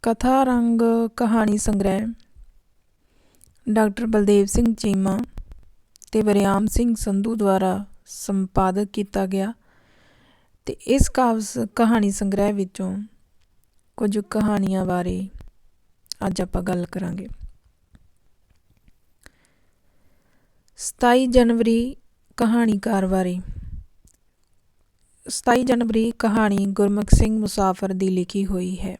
ਕਥਾ ਰੰਗ ਕਹਾਣੀ ਸੰਗ੍ਰਹਿ ਡਾਕਟਰ ਬਲਦੇਵ ਸਿੰਘ ਚੀਮਾ ਅਤੇ ਵਰਿਆਮ ਸਿੰਘ ਸੰਧੂ ਦੁਆਰਾ ਸੰਪਾਦਕ ਕੀਤਾ ਗਿਆ। ਅਤੇ ਇਸ ਕਹਾਣੀ ਸੰਗ੍ਰਹਿ ਵਿੱਚੋਂ ਕੁਝ ਕਹਾਣੀਆਂ ਬਾਰੇ ਅੱਜ ਆਪਾਂ ਗੱਲ ਕਰਾਂਗੇ। 27 ਜਨਵਰੀ ਕਹਾਣੀਕਾਰ ਬਾਰੇ। 27 ਜਨਵਰੀ ਕਹਾਣੀ ਗੁਰਮੁਖ ਸਿੰਘ ਮੁਸਾਫਰ ਦੀ ਲਿਖੀ ਹੋਈ ਹੈ।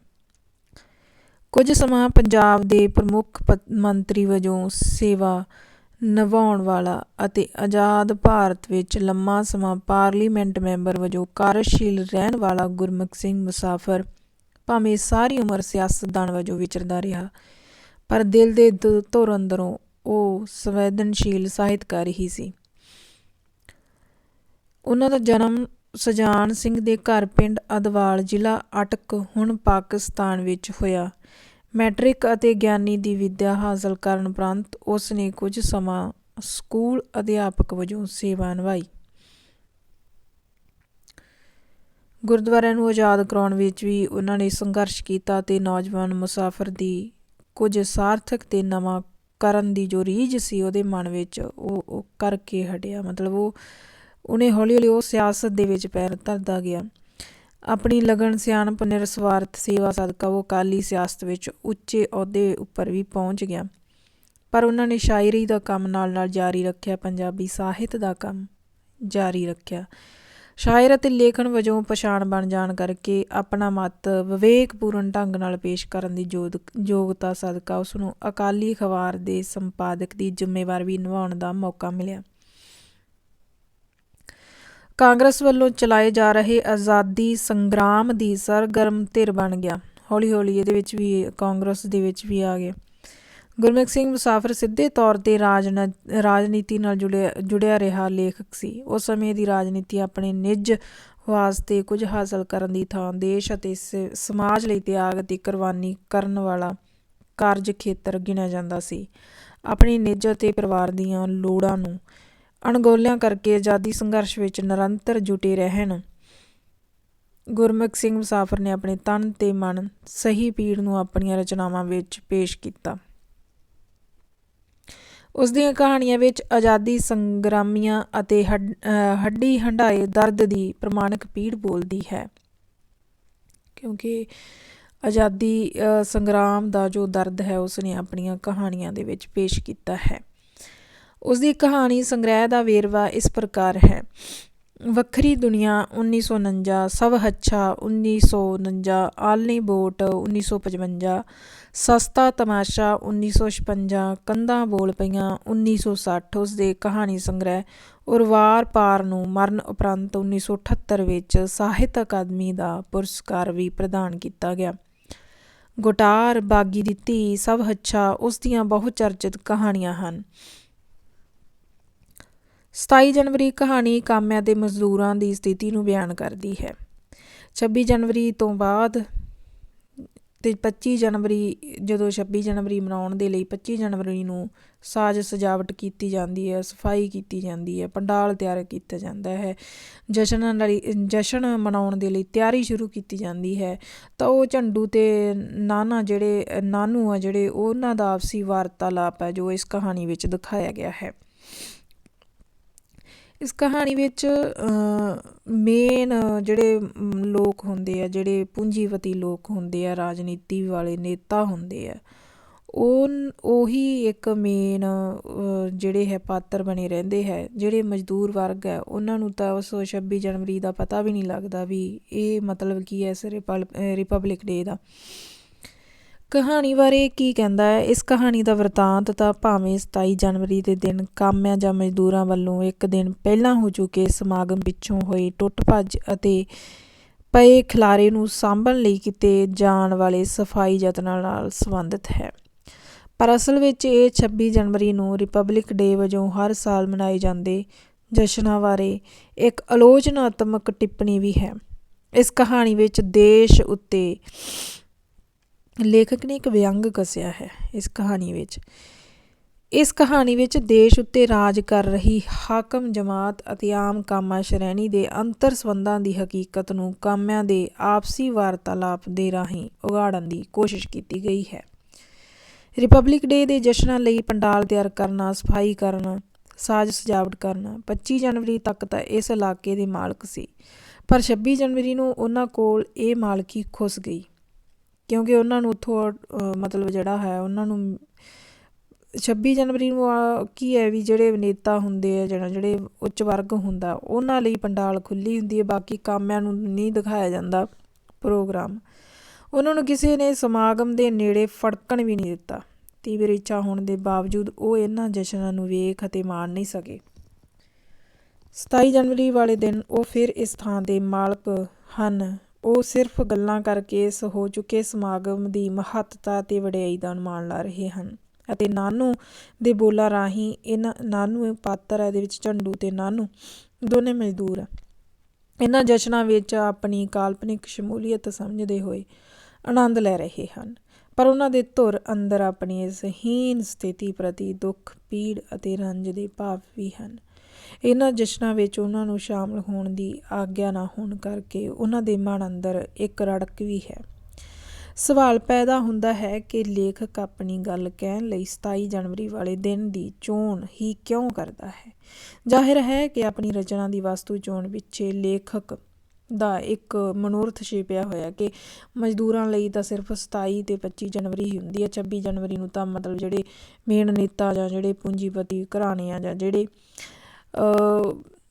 ਕੁਝ ਸਮਾਂ ਪੰਜਾਬ ਦੇ ਪ੍ਰਮੁੱਖ ਮੰਤਰੀ ਵਜੋਂ ਸੇਵਾ ਨਿਭਾਉਣ ਵਾਲਾ ਅਤੇ ਆਜ਼ਾਦ ਭਾਰਤ ਵਿੱਚ ਲੰਮਾ ਸਮਾਂ ਪਾਰਲੀਮੈਂਟ ਮੈਂਬਰ ਵਜੋਂ ਕਾਰਜਸ਼ੀਲ ਰਹਿਣ ਵਾਲਾ ਗੁਰਮੁਖ ਸਿੰਘ ਮੁਸਾਫਰ ਭਾਵੇਂ ਸਾਰੀ ਉਮਰ ਸਿਆਸਤਦਾਨ ਵਜੋਂ ਵਿਚਰਦਾ ਰਿਹਾ, ਪਰ ਦਿਲ ਦੇ ਧੁਰ ਅੰਦਰੋਂ ਉਹ ਸੰਵੇਦਨਸ਼ੀਲ ਸਾਹਿਤਕਾਰ ਹੀ ਸੀ। ਉਹਨਾਂ ਦਾ ਜਨਮ ਸੁਜਾਨ ਸਿੰਘ ਦੇ ਘਰ ਪਿੰਡ ਅਦਵਾਲ, ਜ਼ਿਲ੍ਹਾ ਅਟਕ, ਹੁਣ ਪਾਕਿਸਤਾਨ ਵਿੱਚ ਹੋਇਆ। ਮੈਟ੍ਰਿਕ ਅਤੇ ਗਿਆਨੀ ਦੀ ਵਿੱਦਿਆ ਹਾਸਲ ਕਰਨ ਉਪਰੰਤ ਉਸ ਨੇ ਕੁਝ ਸਮਾਂ ਸਕੂਲ ਅਧਿਆਪਕ ਵਜੋਂ ਸੇਵਾ ਨਿਭਾਈ। ਗੁਰਦੁਆਰਿਆਂ ਨੂੰ ਆਜ਼ਾਦ ਕਰਾਉਣ ਵਿੱਚ ਵੀ ਉਹਨਾਂ ਨੇ ਸੰਘਰਸ਼ ਕੀਤਾ ਅਤੇ ਨੌਜਵਾਨ ਮੁਸਾਫਰ ਦੀ ਕੁਝ ਸਾਰਥਕ ਅਤੇ ਨਵਾਂ ਕਰਨ ਦੀ ਜੋ ਰੀਝ ਸੀ ਉਹਦੇ ਮਨ ਵਿੱਚ ਉਹ ਕਰਕੇ ਹਟਿਆ। ਮਤਲਬ ਉਹਨੇ ਹੌਲੀ ਹੌਲੀ ਉਹ ਸਿਆਸਤ ਦੇ ਵਿੱਚ ਪੈਰ ਧਰਦਾ ਗਿਆ। ਆਪਣੀ ਲਗਨ, ਸਿਆਣਪ, ਨਿਰਸਵਾਰਥ ਸੇਵਾ ਸਦਕਾ ਉਹ ਅਕਾਲੀ ਸਿਆਸਤ ਵਿੱਚ ਉੱਚੇ ਅਹੁਦੇ ਉੱਪਰ ਵੀ ਪਹੁੰਚ ਗਿਆ। ਪਰ ਉਹਨਾਂ ਨੇ ਸ਼ਾਇਰੀ ਦਾ ਕੰਮ ਨਾਲ ਜਾਰੀ ਰੱਖਿਆ, ਪੰਜਾਬੀ ਸਾਹਿਤ ਦਾ ਕੰਮ ਜਾਰੀ ਰੱਖਿਆ। ਸ਼ਾਇਰ ਅਤੇ ਲੇਖਣ ਵਜੋਂ ਪਛਾਣ ਬਣ ਜਾਣ ਕਰਕੇ ਆਪਣਾ ਮਤ ਵਿਵੇਕਪੂਰਨ ਢੰਗ ਨਾਲ ਪੇਸ਼ ਕਰਨ ਦੀ ਯੋਗਤਾ ਸਦਕਾ ਉਸਨੂੰ ਅਕਾਲੀ ਅਖਬਾਰ ਦੇ ਸੰਪਾਦਕ ਦੀ ਜ਼ਿੰਮੇਵਾਰੀ ਵੀ ਨਿਭਾਉਣ ਦਾ ਮੌਕਾ ਮਿਲਿਆ। ਕਾਂਗਰਸ ਵੱਲੋਂ ਚਲਾਏ ਜਾ ਰਹੇ ਆਜ਼ਾਦੀ ਸੰਗਰਾਮ ਦੀ ਸਰਗਰਮ ਧਿਰ ਬਣ ਗਿਆ। ਹੌਲੀ ਹੌਲੀ ਇਹਦੇ ਵਿੱਚ ਵੀ ਕਾਂਗਰਸ ਦੇ ਵਿੱਚ ਵੀ ਆ ਗਿਆ। ਗੁਰਮੁਖ ਸਿੰਘ ਮੁਸਾਫਰ ਸਿੱਧੇ ਤੌਰ 'ਤੇ ਰਾਜਨੀਤੀ ਨਾਲ ਜੁੜਿਆ ਰਿਹਾ ਲੇਖਕ ਸੀ। ਉਸ ਸਮੇਂ ਦੀ ਰਾਜਨੀਤੀ ਆਪਣੇ ਨਿੱਜ ਵਾਸਤੇ ਕੁਝ ਹਾਸਲ ਕਰਨ ਦੀ ਥਾਂ ਦੇਸ਼ ਅਤੇ ਸਮਾਜ ਲਈ ਤਿਆਗ ਅਤੇ ਕੁਰਬਾਨੀ ਕਰਨ ਵਾਲਾ ਕਾਰਜ ਖੇਤਰ ਗਿਣਿਆ ਜਾਂਦਾ ਸੀ। ਆਪਣੀ ਨਿੱਜ ਅਤੇ ਪਰਿਵਾਰ ਦੀਆਂ ਲੋੜਾਂ ਨੂੰ ਅਣਗੌਲਿਆਂ ਕਰਕੇ ਆਜ਼ਾਦੀ ਸੰਘਰਸ਼ ਵਿੱਚ ਨਿਰੰਤਰ ਜੁਟੇ ਰਹਿਣ ਗੁਰਮੁਖ ਸਿੰਘ ਮੁਸਾਫਰ ਨੇ ਆਪਣੇ ਤਨ ਅਤੇ ਮਨ ਸਹੀ ਪੀੜ ਨੂੰ ਆਪਣੀਆਂ ਰਚਨਾਵਾਂ ਵਿੱਚ ਪੇਸ਼ ਕੀਤਾ। ਉਸ ਦੀਆਂ ਕਹਾਣੀਆਂ ਵਿੱਚ ਆਜ਼ਾਦੀ ਸੰਗਰਾਮੀਆਂ ਅਤੇ ਹੱਡੀ ਹੰਢਾਏ ਦਰਦ ਦੀ ਪ੍ਰਮਾਣਿਕ ਪੀੜ ਬੋਲਦੀ ਹੈ, ਕਿਉਂਕਿ ਆਜ਼ਾਦੀ ਸੰਗਰਾਮ ਦਾ ਜੋ ਦਰਦ ਹੈ ਉਸ ਨੇ ਆਪਣੀਆਂ ਕਹਾਣੀਆਂ ਦੇ ਵਿੱਚ ਪੇਸ਼ ਕੀਤਾ ਹੈ। ਉਸ ਦੀ ਕਹਾਣੀ ਸੰਗ੍ਰਹਿ ਦਾ ਵੇਰਵਾ ਇਸ ਪ੍ਰਕਾਰ ਹੈ। ਵੱਖਰੀ ਦੁਨੀਆ 1949, ਸਭ ਹੱਛਾ 1949, ਆਲ੍ਹਣੇ ਬੋਟ 1955, ਸਸਤਾ ਤਮਾਸ਼ਾ 1956, ਕੰਧਾਂ ਬੋਲ ਪਈਆਂ 1960। ਉਸ ਦੇ ਕਹਾਣੀ ਸੰਗ੍ਰਹਿ ਉਰਵਾਰ ਪਾਰ ਨੂੰ ਮਰਨ ਉਪਰੰਤ 1978 ਵਿੱਚ ਸਾਹਿਤ ਅਕਾਦਮੀ ਦਾ ਪੁਰਸਕਾਰ ਵੀ ਪ੍ਰਦਾਨ ਕੀਤਾ ਗਿਆ। ਗੁਟਾਰ, ਬਾਗੀ ਦੀ ਧੀ, ਸਭ ਹੱਛਾ ਉਸ ਦੀਆਂ ਬਹੁ ਚਰਚਿਤ ਕਹਾਣੀਆਂ ਹਨ। 27 ਜਨਵਰੀ ਕਹਾਣੀ ਕਾਮਿਆਂ ਅਤੇ ਮਜ਼ਦੂਰਾਂ ਦੀ ਸਥਿਤੀ ਨੂੰ ਬਿਆਨ ਕਰਦੀ ਹੈ। 26 ਜਨਵਰੀ ਤੋਂ ਬਾਅਦ ਅਤੇ 25 ਜਨਵਰੀ, ਜਦੋਂ 26 ਜਨਵਰੀ ਮਨਾਉਣ ਦੇ ਲਈ 25 ਜਨਵਰੀ ਨੂੰ ਸਾਜ ਸਜਾਵਟ ਕੀਤੀ ਜਾਂਦੀ ਹੈ, ਸਫਾਈ ਕੀਤੀ ਜਾਂਦੀ ਹੈ, ਪੰਡਾਲ ਤਿਆਰ ਕੀਤਾ ਜਾਂਦਾ ਹੈ, ਜਸ਼ਨ ਮਨਾਉਣ ਦੇ ਲਈ ਤਿਆਰੀ ਸ਼ੁਰੂ ਕੀਤੀ ਜਾਂਦੀ ਹੈ, ਤਾਂ ਉਹ ਝੰਡੂ ਅਤੇ ਨਾਨੂ ਆ ਜਿਹੜੇ ਉਹਨਾਂ ਦਾ ਆਪਸੀ ਵਾਰਤਾਲਾਪ ਹੈ ਜੋ ਇਸ ਕਹਾਣੀ ਵਿੱਚ ਦਿਖਾਇਆ ਗਿਆ ਹੈ। ਇਸ ਕਹਾਣੀ ਵਿੱਚ ਮੇਨ ਜਿਹੜੇ ਲੋਕ ਹੁੰਦੇ ਆ, ਜਿਹੜੇ ਪੂੰਜੀਪਤੀ ਲੋਕ ਹੁੰਦੇ ਆ, ਰਾਜਨੀਤੀ ਵਾਲੇ ਨੇਤਾ ਹੁੰਦੇ ਆ, ਉਹੀ ਇੱਕ ਮੇਨ ਜਿਹੜੇ ਹੈ ਪਾਤਰ ਬਣੇ ਰਹਿੰਦੇ ਹੈ। ਜਿਹੜੇ ਮਜ਼ਦੂਰ ਵਰਗ ਹੈ ਉਹਨਾਂ ਨੂੰ ਤਾਂ ਉਸ 26 ਜਨਵਰੀ ਦਾ ਪਤਾ ਵੀ ਨਹੀਂ ਲੱਗਦਾ ਵੀ ਇਹ ਮਤਲਬ ਕੀ ਹੈ ਇਸ ਰਿਪਬਲਿਕ ਡੇ ਦਾ। ਕਹਾਣੀ ਬਾਰੇ ਕੀ ਕਹਿੰਦਾ ਹੈ? ਇਸ ਕਹਾਣੀ ਦਾ ਵਰਤਾਂਤ ਤਾਂ ਭਾਵੇਂ 27 ਜਨਵਰੀ ਦੇ ਦਿਨ ਕਾਮਿਆਂ ਜਾਂ ਮਜ਼ਦੂਰਾਂ ਵੱਲੋਂ ਇੱਕ ਦਿਨ ਪਹਿਲਾਂ ਹੋ ਚੁੱਕੇ ਸਮਾਗਮ ਪਿੱਛੋਂ ਹੋਈ ਟੁੱਟ ਭੱਜ ਅਤੇ ਪਏ ਖਿਲਾਰੇ ਨੂੰ ਸਾਂਭਣ ਲਈ ਕੀਤੇ ਜਾਣ ਵਾਲੇ ਸਫਾਈ ਯਤਨਾਂ ਨਾਲ ਸੰਬੰਧਿਤ ਹੈ। ਪਰ ਅਸਲ ਵਿੱਚ ਇਹ 26 ਜਨਵਰੀ ਨੂੰ ਰਿਪਬਲਿਕ ਡੇ ਵਜੋਂ ਹਰ ਸਾਲ ਮਨਾਏ ਜਾਂਦੇ ਜਸ਼ਨਾਂ ਬਾਰੇ ਇੱਕ ਆਲੋਚਨਾਤਮਕ ਟਿੱਪਣੀ ਵੀ ਹੈ। ਇਸ ਕਹਾਣੀ ਵਿੱਚ ਦੇਸ਼ ਉੱਤੇ ਲੇਖਕ ਨੇ ਇੱਕ ਵਿਅੰਗ ਕੱਸਿਆ ਹੈ। ਇਸ ਕਹਾਣੀ ਵਿੱਚ ਇਸ ਕਹਾਣੀ ਵਿੱਚ ਦੇਸ਼ ਉੱਤੇ ਰਾਜ ਕਰ ਰਹੀ ਹਾਕਮ ਜਮਾਤ ਅਤੇ ਆਮ ਕਾਮਾ ਸ਼੍ਰੇਣੀ ਦੇ ਅੰਤਰ ਸੰਬੰਧਾਂ ਦੀ ਹਕੀਕਤ ਨੂੰ ਕਾਮਿਆਂ ਦੇ ਆਪਸੀ ਵਾਰਤਾਲਾਪ ਦੇ ਰਾਹੀਂ ਉਘਾੜਨ ਦੀ ਕੋਸ਼ਿਸ਼ ਕੀਤੀ ਗਈ ਹੈ। ਰਿਪਬਲਿਕ ਡੇ ਦੇ ਜਸ਼ਨਾਂ ਲਈ ਪੰਡਾਲ ਤਿਆਰ ਕਰਨਾ, ਸਫਾਈ ਕਰਨਾ, ਸਾਜ ਸਜਾਵਟ ਕਰਨਾ 25 ਜਨਵਰੀ ਤੱਕ ਤਾਂ ਇਸ ਇਲਾਕੇ ਦੇ ਮਾਲਕ ਸੀ, ਪਰ 26 ਜਨਵਰੀ ਨੂੰ ਉਹਨਾਂ ਕੋਲ ਇਹ ਮਾਲਕੀ ਖੁੱਸ ਗਈ, ਕਿਉਂਕਿ ਉਹਨਾਂ ਨੂੰ ਉੱਥੋਂ ਮਤਲਬ ਜਿਹੜਾ ਹੈ ਉਹਨਾਂ ਨੂੰ 26 ਜਨਵਰੀ ਨੂੰ ਕੀ ਹੈ ਵੀ ਜਿਹੜੇ ਨੇਤਾ ਹੁੰਦੇ ਆ ਜਿਹੜੇ ਉੱਚ ਵਰਗ ਹੁੰਦਾ ਉਹਨਾਂ ਲਈ ਪੰਡਾਲ ਖੁੱਲ੍ਹੀ ਹੁੰਦੀ ਹੈ, ਬਾਕੀ ਕਾਮਿਆਂ ਨੂੰ ਨਹੀਂ ਦਿਖਾਇਆ ਜਾਂਦਾ ਪ੍ਰੋਗਰਾਮ। ਉਹਨਾਂ ਨੂੰ ਕਿਸੇ ਨੇ ਸਮਾਗਮ ਦੇ ਨੇੜੇ ਫੜਕਣ ਵੀ ਨਹੀਂ ਦਿੱਤਾ। ਤੀਵਰ ਇੱਛਾ ਹੋਣ ਦੇ ਬਾਵਜੂਦ ਉਹ ਇਹਨਾਂ ਜਸ਼ਨਾਂ ਨੂੰ ਵੇਖ ਅਤੇ ਮਾਣ ਨਹੀਂ ਸਕੇ। 27 ਜਨਵਰੀ ਵਾਲੇ ਦਿਨ ਉਹ ਫਿਰ ਇਸ ਥਾਂ ਦੇ ਮਾਲਕ ਹਨ। ਉਹ ਸਿਰਫ ਗੱਲਾਂ ਕਰਕੇ ਇਸ ਹੋ ਚੁੱਕੇ ਸਮਾਗਮ ਦੀ ਮਹੱਤਤਾ ਅਤੇ ਵਡਿਆਈ ਦਾ ਅਨੁਮਾਨ ਲਾ ਰਹੇ ਹਨ ਅਤੇ ਨਾਨੂ ਦੇ ਬੋਲਾਂ ਰਾਹੀਂ ਨਾਨੂ ਪਾਤਰ ਹੈ, ਇਹਦੇ ਵਿੱਚ ਝੰਡੂ ਅਤੇ ਨਾਨੂ ਦੋਨੇ ਮਜ਼ਦੂਰ ਆ, ਇਹਨਾਂ ਜਸ਼ਨਾਂ ਵਿੱਚ ਆਪਣੀ ਕਾਲਪਨਿਕ ਸ਼ਮੂਲੀਅਤ ਸਮਝਦੇ ਹੋਏ ਆਨੰਦ ਲੈ ਰਹੇ ਹਨ, ਪਰ ਉਹਨਾਂ ਦੇ ਧੁਰ ਅੰਦਰ ਆਪਣੀ ਇਸ ਹੀਨ ਸਥਿਤੀ ਪ੍ਰਤੀ ਦੁੱਖ, ਪੀੜ ਅਤੇ ਰੰਜ ਦੇ ਭਾਵ ਵੀ ਹਨ। ਇਹਨਾਂ ਜਸ਼ਨਾਂ ਵਿੱਚ ਉਹਨਾਂ ਨੂੰ ਸ਼ਾਮਲ ਹੋਣ ਦੀ ਆਗਿਆ ਨਾ ਹੋਣ ਕਰਕੇ ਉਹਨਾਂ ਦੇ ਮਨ ਅੰਦਰ ਇੱਕ ਰੜਕ ਵੀ ਹੈ। ਸਵਾਲ ਪੈਦਾ ਹੁੰਦਾ ਹੈ ਕਿ ਲੇਖਕ ਆਪਣੀ ਗੱਲ ਕਹਿਣ ਲਈ 27 ਜਨਵਰੀ ਵਾਲੇ ਦਿਨ ਦੀ ਚੋਣ ਹੀ ਕਿਉਂ ਕਰਦਾ ਹੈ। ਜ਼ਾਹਿਰ ਹੈ ਕਿ ਆਪਣੀ ਰਚਨਾ ਦੀ ਵਸਤੂ ਚੋਣ ਪਿੱਛੇ ਲੇਖਕ ਦਾ ਇੱਕ ਮਨੋਰਥ ਛਿਪਿਆ ਹੋਇਆ ਕਿ ਮਜ਼ਦੂਰਾਂ ਲਈ ਤਾਂ ਸਿਰਫ 27 ਅਤੇ 25 ਜਨਵਰੀ ਹੀ ਹੁੰਦੀ ਹੈ। 26 ਜਨਵਰੀ ਨੂੰ ਤਾਂ ਮਤਲਬ ਜਿਹੜੇ ਮੇਨ ਨੇਤਾ ਜਾਂ ਜਿਹੜੇ ਪੂੰਜੀਪਤੀ ਘਰਾਣੇ ਆ ਜਾਂ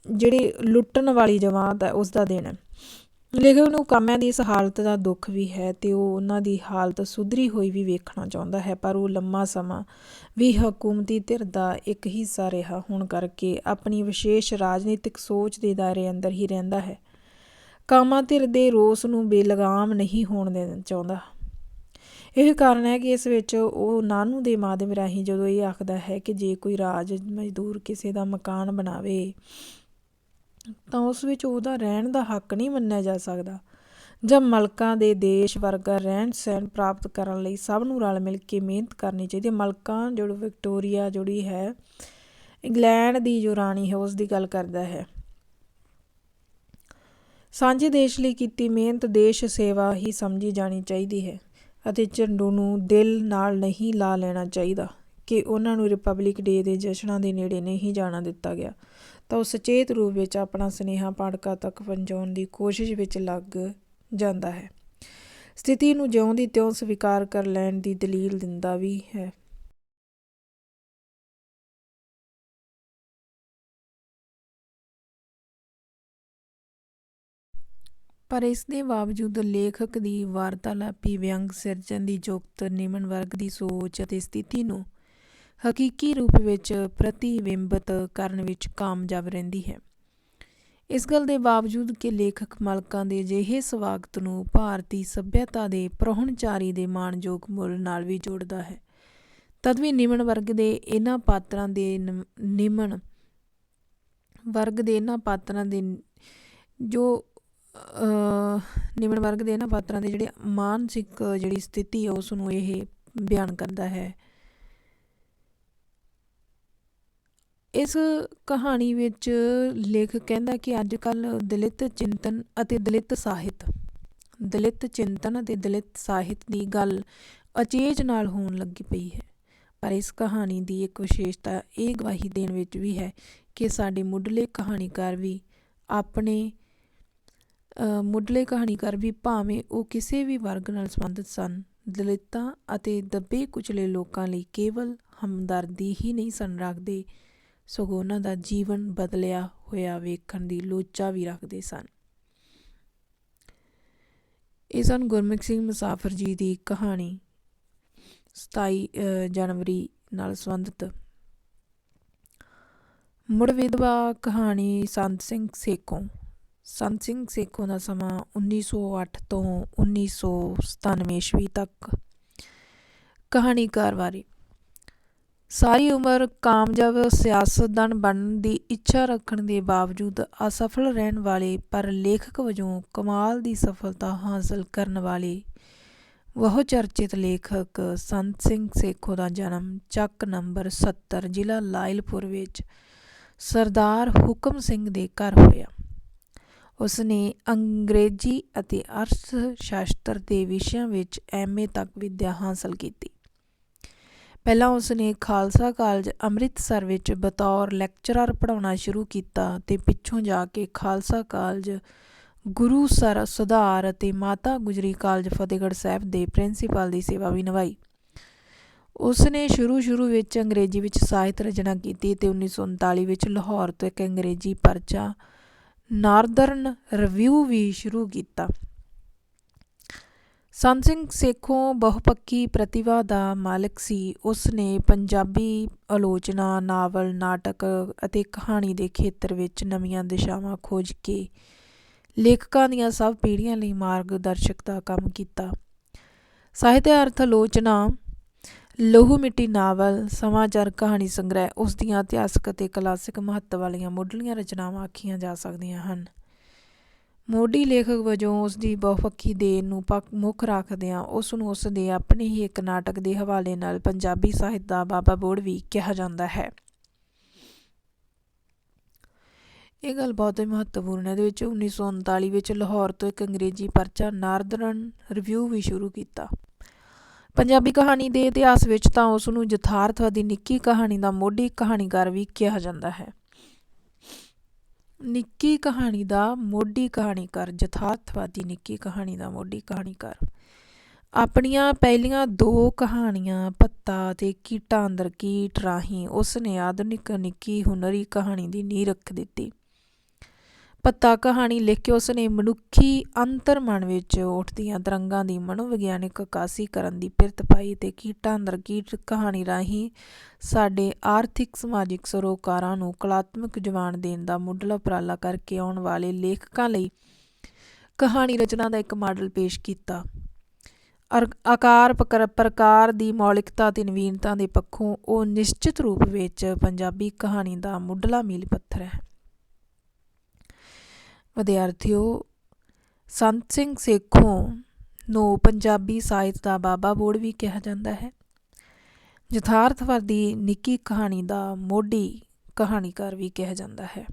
ਜਿਹੜੇ ਲੁੱਟਣ ਵਾਲੀ ਜਮਾਤ ਹੈ ਉਸ ਦਾ ਦਿਨ ਹੈ। ਲੇਖਕ ਨੂੰ ਕਾਮਿਆਂ ਦੀ ਇਸ ਹਾਲਤ ਦਾ ਦੁੱਖ ਵੀ ਹੈ ਅਤੇ ਉਹ ਉਹਨਾਂ ਦੀ ਹਾਲਤ ਸੁਧਰੀ ਹੋਈ ਵੀ ਵੇਖਣਾ ਚਾਹੁੰਦਾ ਹੈ, ਪਰ ਉਹ ਲੰਮਾ ਸਮਾਂ ਵੀ ਹਕੂਮਤੀ ਧਿਰ ਦਾ ਇੱਕ ਹਿੱਸਾ ਰਿਹਾ ਹੋਣ ਕਰਕੇ ਆਪਣੀ ਵਿਸ਼ੇਸ਼ ਰਾਜਨੀਤਿਕ ਸੋਚ ਦੇ ਦਾਇਰੇ ਅੰਦਰ ਹੀ ਰਹਿੰਦਾ ਹੈ। ਕਾਮਾ ਧਿਰ ਦੇ ਰੋਸ ਨੂੰ ਬੇਲਗਾਮ ਨਹੀਂ ਹੋਣ ਦੇਣਾ ਚਾਹੁੰਦਾ। ਇਹ ਕਾਰਨ ਹੈ ਕਿ ਇਸ ਵਿੱਚ ਉਹ ਨਾਨੂ ਦੇ ਮਾਧਿਅਮ ਰਾਹੀਂ ਜਦੋਂ ਇਹ ਆਖਦਾ ਹੈ ਕਿ ਜੇ ਕੋਈ ਰਾਜ ਮਜ਼ਦੂਰ ਕਿਸੇ ਦਾ ਮਕਾਨ ਬਣਾਵੇ ਤਾਂ ਉਸ ਵਿੱਚ ਉਹਦਾ ਰਹਿਣ ਦਾ ਹੱਕ ਨਹੀਂ ਮੰਨਿਆ ਜਾ ਸਕਦਾ, ਜਾਂ ਮਲਕਾਂ ਦੇ ਦੇਸ਼ ਵਰਗਾ ਰਹਿਣ ਸਹਿਣ ਪ੍ਰਾਪਤ ਕਰਨ ਲਈ ਸਭ ਨੂੰ ਰਲ ਮਿਲ ਕੇ ਮਿਹਨਤ ਕਰਨੀ ਚਾਹੀਦੀ ਹੈ। ਮਲਕਾਂ ਵਿਕਟੋਰੀਆ ਜਿਹੜੀ ਹੈ ਇੰਗਲੈਂਡ ਦੀ ਜੋ ਰਾਣੀ ਹੈ ਉਸ ਦੀ ਗੱਲ ਕਰਦਾ ਹੈ। ਸਾਂਝੇ ਦੇਸ਼ ਲਈ ਕੀਤੀ ਮਿਹਨਤ ਦੇਸ਼ ਸੇਵਾ ਹੀ ਸਮਝੀ ਜਾਣੀ ਚਾਹੀਦੀ ਹੈ ਅਤੇ ਝੰਡੂ ਨੂੰ ਦਿਲ ਨਾਲ ਨਹੀਂ ਲਾ ਲੈਣਾ ਚਾਹੀਦਾ ਕਿ ਉਹਨਾਂ ਨੂੰ ਰਿਪਬਲਿਕ ਡੇ ਦੇ ਜਸ਼ਨਾਂ ਦੇ ਨੇੜੇ ਨਹੀਂ ਜਾਣਾ ਦਿੱਤਾ ਗਿਆ, ਤਾਂ ਉਹ ਸੁਚੇਤ ਰੂਪ ਵਿੱਚ ਆਪਣਾ ਸੁਨੇਹਾ ਪਾਠਕਾਂ ਤੱਕ ਪਹੁੰਚਾਉਣ ਦੀ ਕੋਸ਼ਿਸ਼ ਵਿੱਚ ਲੱਗ ਜਾਂਦਾ ਹੈ। ਸਥਿਤੀ ਨੂੰ ਜਿਉਂ ਦੀ ਤਿਉਂ ਸਵੀਕਾਰ ਕਰ ਲੈਣ ਦੀ ਦਲੀਲ ਦਿੰਦਾ ਵੀ ਹੈ। ਪਰ ਇਸ ਦੇ ਬਾਵਜੂਦ ਲੇਖਕ ਦੀ ਵਾਰਤਾਲਾਪੀ ਵਿਅੰਗ ਸਿਰਜਣ ਦੀ ਜੁਗਤ ਨਿਮਨ ਵਰਗ ਦੀ ਸੋਚ ਅਤੇ ਸਥਿਤੀ ਨੂੰ ਹਕੀਕੀ ਰੂਪ ਵਿੱਚ ਪ੍ਰਤੀਬਿੰਬਤ ਕਰਨ ਵਿੱਚ ਕਾਮਯਾਬ ਰਹਿੰਦੀ ਹੈ। ਇਸ ਗੱਲ ਦੇ ਬਾਵਜੂਦ ਕਿ ਲੇਖਕ ਮਲਕਾਂ ਦੇ ਅਜਿਹੇ ਸਵਾਗਤ ਨੂੰ ਭਾਰਤੀ ਸੱਭਿਅਤਾ ਦੇ ਪ੍ਰਾਹੁਣਚਾਰੀ ਦੇ ਮਾਣਯੋਗ ਮੁੱਲ ਨਾਲ ਵੀ ਜੋੜਦਾ ਹੈ, ਤਦ ਵੀ ਨਿਮਨ ਵਰਗ ਦੇ ਇਹਨਾਂ ਪਾਤਰਾਂ ਦੇ ਜਿਹੜੇ ਮਾਨਸਿਕ ਜਿਹੜੀ ਸਥਿਤੀ ਹੈ ਉਸ ਨੂੰ ਇਹ ਬਿਆਨ ਕਰਦਾ ਹੈ। ਇਸ ਕਹਾਣੀ ਵਿੱਚ ਲੇਖਕ ਕਹਿੰਦਾ ਕਿ ਅੱਜ ਕੱਲ੍ਹ ਦਲਿਤ ਚਿੰਤਨ ਅਤੇ ਦਲਿਤ ਸਾਹਿਤ ਦੀ ਗੱਲ ਅਚੇਜ ਨਾਲ ਹੋਣ ਲੱਗੀ ਪਈ ਹੈ, ਪਰ ਇਸ ਕਹਾਣੀ ਦੀ ਇੱਕ ਵਿਸ਼ੇਸ਼ਤਾ ਇਹ ਗਵਾਹੀ ਦੇਣ ਵਿੱਚ ਵੀ ਹੈ ਕਿ ਸਾਡੇ ਮੁੱਢਲੇ ਕਹਾਣੀਕਾਰ ਵੀ ਭਾਵੇਂ ਉਹ ਕਿਸੇ ਵੀ ਵਰਗ ਨਾਲ ਸੰਬੰਧਿਤ ਸਨ, ਦਲਿਤਾਂ ਅਤੇ ਦੱਬੇ ਕੁਚਲੇ ਲੋਕਾਂ ਲਈ ਕੇਵਲ ਹਮਦਰਦੀ ਹੀ ਨਹੀਂ ਸਨ ਰੱਖਦੇ, ਸਗੋਂ ਉਹਨਾਂ ਦਾ ਜੀਵਨ ਬਦਲਿਆ ਹੋਇਆ ਵੇਖਣ ਦੀ ਲੋਚਾ ਵੀ ਰੱਖਦੇ ਸਨ। ਇਹ ਸਨ ਗੁਰਮੁਖ ਸਿੰਘ ਮੁਸਾਫਰ ਜੀ ਦੀ ਕਹਾਣੀ 27 ਜਨਵਰੀ ਨਾਲ ਸੰਬੰਧਿਤ। ਮੁੜ ਵਿਧਵਾ ਕਹਾਣੀ ਸੰਤ ਸਿੰਘ ਸੇਖੋਂ ਦਾ ਸਮਾਂ 1908 ਤੋਂ 1997 ਈਸਵੀ ਤੱਕ। ਕਹਾਣੀਕਾਰ ਬਾਰੇ ਸਾਰੀ ਉਮਰ ਕਾਮਯਾਬ ਸਿਆਸਤਦਾਨ ਬਣਨ ਦੀ ਇੱਛਾ ਰੱਖਣ ਦੇ ਬਾਵਜੂਦ ਅਸਫਲ ਰਹਿਣ ਵਾਲੇ ਪਰ ਲੇਖਕ ਵਜੋਂ ਕਮਾਲ ਦੀ ਸਫਲਤਾ ਹਾਸਲ ਕਰਨ ਵਾਲੇ ਬਹੁ ਚਰਚਿਤ ਲੇਖਕ ਸੰਤ ਸਿੰਘ ਸੇਖੋਂ ਦਾ ਜਨਮ ਚੱਕ ਨੰਬਰ 70 ਜ਼ਿਲ੍ਹਾ ਲਾਇਲਪੁਰ ਵਿੱਚ ਸਰਦਾਰ ਹੁਕਮ ਸਿੰਘ ਦੇ ਘਰ ਹੋਇਆ। ਉਸਨੇ ਅੰਗਰੇਜ਼ੀ ਅਤੇ ਅਰਥ ਸ਼ਾਸਤਰ ਦੇ ਵਿਸ਼ਿਆਂ ਵਿੱਚ MA ਤੱਕ ਵਿੱਦਿਆ ਹਾਸਲ ਕੀਤੀ। ਪਹਿਲਾਂ ਉਸਨੇ ਖਾਲਸਾ ਕਾਲਜ ਅੰਮ੍ਰਿਤਸਰ ਵਿੱਚ ਬਤੌਰ ਲੈਕਚਰਰ ਪੜ੍ਹਾਉਣਾ ਸ਼ੁਰੂ ਕੀਤਾ ਅਤੇ ਪਿੱਛੋਂ ਜਾ ਕੇ ਖਾਲਸਾ ਕਾਲਜ ਗੁਰੂ ਸਰ ਸੁਧਾਰ ਅਤੇ ਮਾਤਾ ਗੁਜਰੀ ਕਾਲਜ ਫਤਿਹਗੜ੍ਹ ਸਾਹਿਬ ਦੇ ਪ੍ਰਿੰਸੀਪਲ ਦੀ ਸੇਵਾ ਵੀ ਨਿਭਾਈ। ਉਸਨੇ ਸ਼ੁਰੂ ਵਿੱਚ ਅੰਗਰੇਜ਼ੀ ਵਿੱਚ ਸਾਹਿਤ ਰਚਨਾ ਕੀਤੀ ਅਤੇ 1939 ਵਿੱਚ ਲਾਹੌਰ ਤੋਂ ਇੱਕ ਅੰਗਰੇਜ਼ੀ ਪਰਚਾ ਨਾਰਦਰਨ ਰਿਵਿਊ ਵੀ ਸ਼ੁਰੂ ਕੀਤਾ। ਸੰਤ ਸਿੰਘ ਸੇਖੋਂ ਬਹੁਪੱਖੀ ਪ੍ਰਤਿਭਾ ਦਾ ਮਾਲਕ ਸੀ। ਉਸਨੇ ਪੰਜਾਬੀ ਆਲੋਚਨਾ, ਨਾਵਲ, ਨਾਟਕ ਅਤੇ ਕਹਾਣੀ ਦੇ ਖੇਤਰ ਵਿੱਚ ਨਵੀਆਂ ਦਿਸ਼ਾਵਾਂ ਖੋਜ ਕੇ ਲੇਖਕਾਂ ਦੀਆਂ ਸਭ ਪੀੜ੍ਹੀਆਂ ਲਈ ਮਾਰਗਦਰਸ਼ਕ ਦਾ ਕੰਮ ਕੀਤਾ। ਸਾਹਿਤ ਅਰਥ ਆਲੋਚਨਾ, ਲਹੂ ਮਿੱਟੀ ਨਾਵਲ, ਸਮਾਚਾਰ ਕਹਾਣੀ ਸੰਗ੍ਰਹਿ ਉਸ ਦੀਆਂ ਇਤਿਹਾਸਕ ਅਤੇ ਕਲਾਸਿਕ ਮਹੱਤਵ ਵਾਲੀਆਂ ਮੁੱਢਲੀਆਂ ਰਚਨਾਵਾਂ ਆਖੀਆਂ ਜਾ ਸਕਦੀਆਂ ਹਨ। ਮੋਢੀ ਲੇਖਕ ਵਜੋਂ ਉਸ ਦੀ ਬਹੁਪੱਖੀ ਦੇਣ ਨੂੰ ਮੁੱਖ ਰੱਖਦਿਆਂ ਉਸ ਨੂੰ ਉਸ ਦੇ ਆਪਣੇ ਹੀ ਇੱਕ ਨਾਟਕ ਦੇ ਹਵਾਲੇ ਨਾਲ ਪੰਜਾਬੀ ਸਾਹਿਤ ਦਾ ਬਾਬਾ ਬੋੜ ਵੀ ਕਿਹਾ ਜਾਂਦਾ ਹੈ। ਇਹ ਗੱਲ ਬਹੁਤ ਹੀ ਮਹੱਤਵਪੂਰਨ ਹੈ। ਇਹਦੇ ਵਿੱਚ 1939 ਵਿੱਚ ਲਾਹੌਰ ਤੋਂ ਇੱਕ ਅੰਗਰੇਜ਼ੀ ਪਰਚਾ ਨਾਰਦਰਨ ਰਿਵਿਊ ਵੀ ਸ਼ੁਰੂ ਕੀਤਾ। ਪੰਜਾਬੀ ਕਹਾਣੀ ਦੇ ਇਤਿਹਾਸ ਵਿੱਚ ਤਾਂ ਉਸ ਨੂੰ ਯਥਾਰਥਵਾਦੀ ਨਿੱਕੀ ਕਹਾਣੀ ਦਾ ਮੋਢੀ ਕਹਾਣੀਕਾਰ ਵੀ ਕਿਹਾ ਜਾਂਦਾ ਹੈ। ਨਿੱਕੀ ਕਹਾਣੀ ਦਾ ਮੋਢੀ ਕਹਾਣੀਕਾਰ, ਯਥਾਰਥਵਾਦੀ ਨਿੱਕੀ ਕਹਾਣੀ ਦਾ ਮੋਢੀ ਕਹਾਣੀਕਾਰ। ਆਪਣੀਆਂ ਪਹਿਲੀਆਂ 2 ਕਹਾਣੀਆਂ ਭੱਤਾ ਅਤੇ ਕੀਟਾਂ ਅੰਦਰ ਕੀਟ ਰਾਹੀਂ ਉਸਨੇ ਆਧੁਨਿਕ ਨਿੱਕੀ ਹੁਨਰੀ ਕਹਾਣੀ ਦੀ ਨੀਂਹ ਰੱਖ ਦਿੱਤੀ। ਭੱਤਾ ਕਹਾਣੀ ਲਿਖ ਕੇ ਉਸਨੇ ਮਨੁੱਖੀ ਅੰਤਰਮਨ ਵਿੱਚ ਉੱਠਦੀਆਂ ਤਰੰਗਾਂ ਦੀ ਮਨੋਵਿਗਿਆਨਿਕ ਅਕਾਸ਼ੀ ਕਰਨ ਦੀ ਪਿਰਤ ਪਾਈ ਅਤੇ ਕੀਟਾਂ ਅੰਦਰ ਕੀਟ ਕਹਾਣੀ ਰਾਹੀਂ ਸਾਡੇ ਆਰਥਿਕ ਸਮਾਜਿਕ ਸਰੋਕਾਰਾਂ ਨੂੰ ਕਲਾਤਮਕ ਜਵਾਨ ਦੇਣ ਦਾ ਮੁੱਢਲਾ ਉਪਰਾਲਾ ਕਰਕੇ ਆਉਣ ਵਾਲੇ ਲੇਖਕਾਂ ਲਈ ਕਹਾਣੀ ਰਚਨਾ ਦਾ ਇੱਕ ਮਾਡਲ ਪੇਸ਼ ਕੀਤਾ। ਆਕਾਰ ਪ੍ਰਕਾਰ ਦੀ ਮੌਲਿਕਤਾ ਅਤੇ ਨਵੀਨਤਾ ਦੇ ਪੱਖੋਂ ਉਹ ਨਿਸ਼ਚਿਤ ਰੂਪ ਵਿੱਚ ਪੰਜਾਬੀ ਕਹਾਣੀ ਦਾ ਮੁੱਢਲਾ ਮੀਲ ਪੱਥਰ ਹੈ। ਵਿਦਿਆਰਥੀਓ, ਸੰਤ ਸਿੰਘ ਸੇਖੋਂ ਨੂੰ ਪੰਜਾਬੀ ਸਾਹਿਤ ਦਾ ਬਾਬਾ ਬੋੜ ਵੀ ਕਿਹਾ ਜਾਂਦਾ ਹੈ। ਯਥਾਰਥਵਾਦੀ ਨਿੱਕੀ ਕਹਾਣੀ ਦਾ ਮੋਢੀ ਕਹਾਣੀਕਾਰ ਵੀ ਕਿਹਾ ਜਾਂਦਾ ਹੈ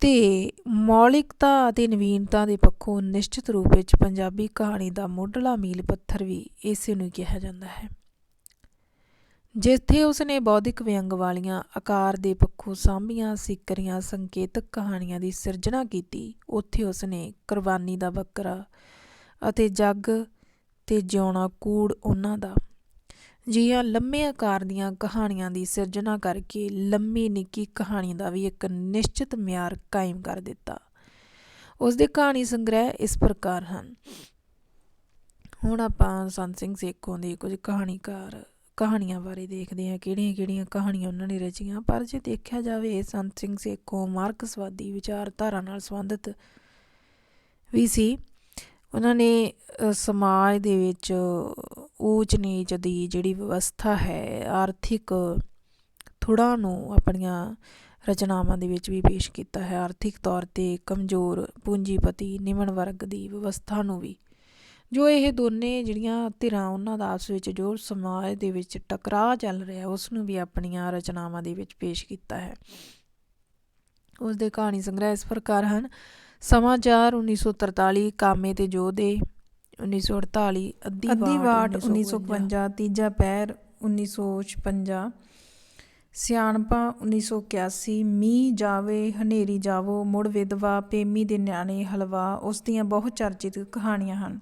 ਤੇ ਮੌਲਿਕਤਾ ਅਤੇ ਨਵੀਨਤਾ ਦੇ ਪੱਖੋਂ ਨਿਸ਼ਚਿਤ ਰੂਪ ਵਿੱਚ ਪੰਜਾਬੀ ਕਹਾਣੀ ਦਾ ਮੁੱਢਲਾ ਮੀਲ ਪੱਥਰ ਵੀ ਇਸੇ ਨੂੰ ਕਿਹਾ ਜਾਂਦਾ ਹੈ। ਜਿੱਥੇ ਉਸਨੇ ਬੌਧਿਕ ਵਿਅੰਗ ਵਾਲੀਆਂ ਆਕਾਰ ਦੇ ਪੱਖੋਂ ਸਾਂਭੀਆਂ ਸਿਕਰੀਆਂ ਸੰਕੇਤਕ ਕਹਾਣੀਆਂ ਦੀ ਸਿਰਜਣਾ ਕੀਤੀ, ਉੱਥੇ ਉਸਨੇ ਕੁਰਬਾਨੀ ਦਾ ਬੱਕਰਾ ਅਤੇ ਜੱਗ ਤੇ ਜਿਉਣਾ ਕੂੜ ਉਹਨਾਂ ਦਾ ਜਿਹੀਆਂ ਲੰਮੇ ਆਕਾਰ ਦੀਆਂ ਕਹਾਣੀਆਂ ਦੀ ਸਿਰਜਣਾ ਕਰਕੇ ਲੰਮੀ ਨਿੱਕੀ ਕਹਾਣੀ ਦਾ ਵੀ ਇੱਕ ਨਿਸ਼ਚਿਤ ਮਿਆਰ ਕਾਇਮ ਕਰ ਦਿੱਤਾ। ਉਸਦੇ ਕਹਾਣੀ ਸੰਗ੍ਰਹਿ ਇਸ ਪ੍ਰਕਾਰ ਹਨ। ਹੁਣ ਆਪਾਂ ਸੰਤ ਸਿੰਘ ਸੇਖੋਂ ਦੇ ਕੁਝ ਕਹਾਣੀਆਂ ਬਾਰੇ ਦੇਖਦੇ ਹਾਂ, ਕਿਹੜੀਆਂ ਕਹਾਣੀਆਂ ਉਹਨਾਂ ਨੇ ਰਚੀਆਂ। ਪਰ ਜੇ ਦੇਖਿਆ ਜਾਵੇ, ਸੰਤ ਸਿੰਘ ਸੇਖੋਂ ਮਾਰਕਸਵਾਦੀ ਵਿਚਾਰਧਾਰਾ ਨਾਲ ਸੰਬੰਧਿਤ ਵੀ ਸੀ। ਉਹਨਾਂ ਨੇ ਸਮਾਜ ਦੇ ਵਿੱਚ ਊਚ ਨੀਚ ਦੀ ਜਿਹੜੀ ਵਿਵਸਥਾ ਹੈ, ਆਰਥਿਕ ਥੁੜਾਂ ਨੂੰ ਆਪਣੀਆਂ ਰਚਨਾਵਾਂ ਦੇ ਵਿੱਚ ਵੀ ਪੇਸ਼ ਕੀਤਾ ਹੈ। ਆਰਥਿਕ ਤੌਰ 'ਤੇ ਕਮਜ਼ੋਰ ਪੂੰਜੀਪਤੀ ਨਿਮਨ ਵਰਗ ਦੀ ਵਿਵਸਥਾ ਨੂੰ ਵੀ, ਜੋ ਇਹ ਦੋਨੇ ਜਿਹੜੀਆਂ ਧਿਰਾਂ ਉਹਨਾਂ ਦਾ ਆਪਸ ਵਿੱਚ ਜੋ ਸਮਾਜ ਦੇ ਵਿੱਚ ਟਕਰਾਅ ਚੱਲ ਰਿਹਾ, ਉਸ ਨੂੰ ਵੀ ਆਪਣੀਆਂ ਰਚਨਾਵਾਂ ਦੇ ਵਿੱਚ ਪੇਸ਼ ਕੀਤਾ ਹੈ। ਉਸਦੇ ਕਹਾਣੀ ਸੰਗ੍ਰਹਿ ਇਸ ਪ੍ਰਕਾਰ ਹਨ। ਸਮਾਚਾਰ 1943, ਕਾਮੇ ਤੇ ਯੋਧੇ 1948, ਅੱਧੀ ਵਾਟ 1952, ਤੀਜਾ ਪਹਿਰ 1956, ਸਿਆਣਪਾਂ 1981, ਮੀਂਹ ਜਾਵੇ ਹਨੇਰੀ ਜਾਵੋ, ਮੁੜ ਵਿਧਵਾ, ਪੇਮੀ ਦੇ ਨਿਆਣੇ, ਹਲਵਾ ਉਸ ਦੀਆਂ ਬਹੁਤ ਚਰਚਿਤ ਕਹਾਣੀਆਂ ਹਨ।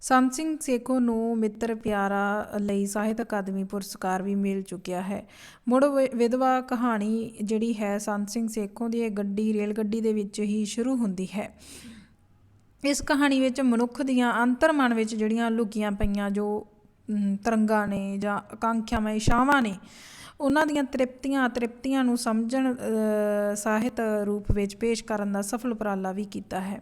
ਸੰਤ ਸਿੰਘ ਸੇਖੋਂ ਨੂੰ ਮਿੱਤਰ ਪਿਆਰਾ ਲਈ ਸਾਹਿਤ ਅਕਾਦਮੀ ਪੁਰਸਕਾਰ ਵੀ ਮਿਲ ਚੁੱਕਿਆ ਹੈ। ਮੁੜ ਵਿਧਵਾ ਕਹਾਣੀ ਜਿਹੜੀ ਹੈ ਸੰਤ ਸਿੰਘ ਸੇਖੋਂ ਦੀ, ਇਹ ਰੇਲ ਗੱਡੀ ਦੇ ਵਿੱਚ ਹੀ ਸ਼ੁਰੂ ਹੁੰਦੀ ਹੈ। ਇਸ ਕਹਾਣੀ ਵਿੱਚ ਮਨੁੱਖ ਦੀਆਂ ਅੰਤਰਮਨ ਵਿੱਚ ਜਿਹੜੀਆਂ ਲੁਕੀਆਂ ਪਈਆਂ ਜੋ ਤਰੰਗਾਂ ਨੇ ਜਾਂ ਆਕਾਂਖਿਆਵਾਂ, ਇਛਾਵਾਂ ਨੇ, ਉਹਨਾਂ ਦੀਆਂ ਤ੍ਰਿਪਤੀਆਂ ਨੂੰ ਸਮਝਣ ਸਾਹਿਤ ਰੂਪ ਵਿੱਚ ਪੇਸ਼ ਕਰਨ ਦਾ ਸਫਲ ਉਪਰਾਲਾ ਵੀ ਕੀਤਾ ਹੈ।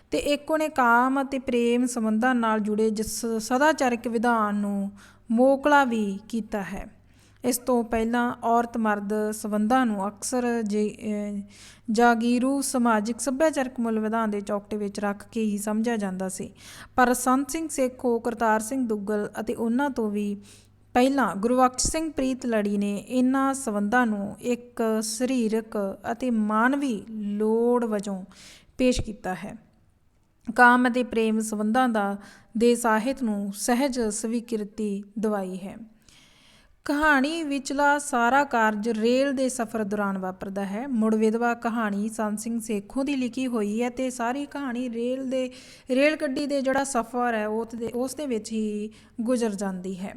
ਅਤੇ ਇੱਕ ਉਹਨੇ ਕਾਮ ਅਤੇ ਪ੍ਰੇਮ ਸੰਬੰਧਾਂ ਨਾਲ ਜੁੜੇ ਜਿਸ ਸਦਾਚਾਰਕ ਵਿਧਾਨ ਨੂੰ ਮੋਕਲਾ ਵੀ ਕੀਤਾ ਹੈ। ਇਸ ਤੋਂ ਪਹਿਲਾਂ ਔਰਤ ਮਰਦ ਸੰਬੰਧਾਂ ਨੂੰ ਅਕਸਰ ਜਾਗੀਰੂ ਸਮਾਜਿਕ ਸੱਭਿਆਚਾਰਕ ਮੁੱਲ ਵਿਧਾਨ ਦੇ ਚੌਕਟੇ ਵਿੱਚ ਰੱਖ ਕੇ ਹੀ ਸਮਝਿਆ ਜਾਂਦਾ ਸੀ। ਪਰ ਸੰਤ ਸਿੰਘ ਸੇਖੋਂ, ਕਰਤਾਰ ਸਿੰਘ ਦੁੱਗਲ ਅਤੇ ਉਹਨਾਂ ਤੋਂ ਵੀ ਪਹਿਲਾਂ ਗੁਰਬਖਸ਼ ਸਿੰਘ ਪ੍ਰੀਤਲੜੀ ਨੇ ਇਹਨਾਂ ਸੰਬੰਧਾਂ ਨੂੰ ਇੱਕ ਸਰੀਰਕ ਅਤੇ ਮਾਨਵੀ ਲੋੜ ਵਜੋਂ ਪੇਸ਼ ਕੀਤਾ ਹੈ। ਕਾਮ ਅਤੇ ਪ੍ਰੇਮ ਸੰਬੰਧਾਂ ਦੇ ਸਾਹਿਤ ਨੂੰ ਸਹਿਜ ਸਵੀਕ੍ਰਿਤੀ ਦਵਾਈ ਹੈ। ਕਹਾਣੀ ਵਿਚਲਾ ਸਾਰਾ ਕਾਰਜ ਰੇਲ ਦੇ ਸਫ਼ਰ ਦੌਰਾਨ ਵਾਪਰਦਾ ਹੈ। ਮੁੜ ਵਿਧਵਾ ਕਹਾਣੀ ਸੰਤ ਸਿੰਘ ਸੇਖੋਂ ਦੀ ਲਿਖੀ ਹੋਈ ਹੈ ਅਤੇ ਸਾਰੀ ਕਹਾਣੀ ਰੇਲ ਗੱਡੀ ਦੇ ਜਿਹੜਾ ਸਫ਼ਰ ਹੈ ਉਸ ਦੇ ਵਿੱਚ ਹੀ ਗੁਜ਼ਰ ਜਾਂਦੀ ਹੈ।